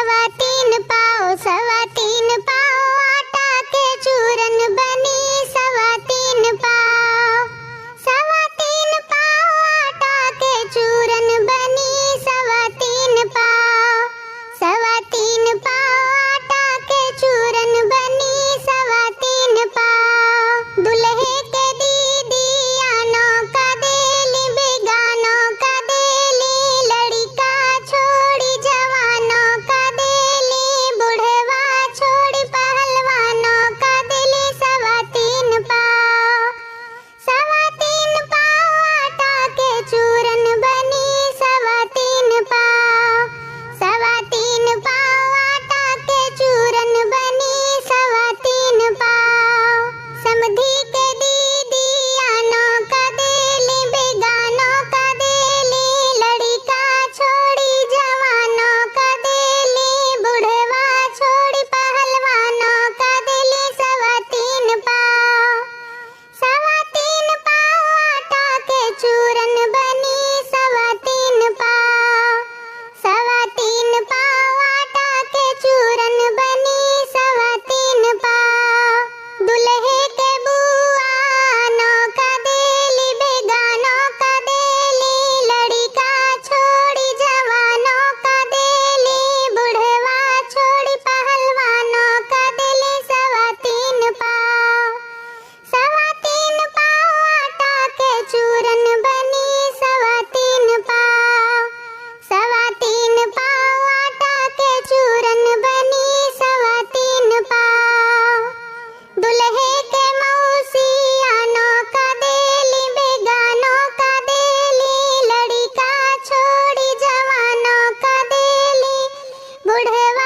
सवा तीन पाव आटा के चूरन बनी सवा तीन पाव। सवा तीन पाव आटा के चूरन बनी सवा तीन पाव। सवा तीन पाव आटा के चूरन बनी सवा तीन पाव। दुल्हे के दीदी आनो का देली बेगानों का देली, लड़का छोड़ी जवानों का देली, बुढ़वा छोड़ी पहलवानों का देली सवा तीन पाव। सवा तीन पाव आटा के चूरन बनी सवा तीन पाव। सवा तीन पाव आटा के चूरन बनी सवा तीन पाव। समधी के दीदी आनो का देली बेगानों का देली, लड़का छोड़ी जवानों का देली, बुढ़वा छोड़ी पहलवानों का देली सवा तीन पाव। सवा तीन पाव आटा के चूरन बनी सवा तीन पाव। सवा तीन पाव आटा के चूरन बनी सवा तीन पाव। दुल्हे के बुआ आनो का देली बेगानों का देली, लड़का छोड़ी जवानों का देली, बुढ़वा छोड़ी पहलवानों का देली सवा तीन पाव। सवा तीन पाव आटा के चूरन बनी सवा तीन पाव। सवा तीन पाव आटा के चूरन बनी सवा तीन पाव। दुल्हे के मौसी आनो का देली बेगानों का देली, लड़का छोड़ी जवानों का देली, बुढ़वा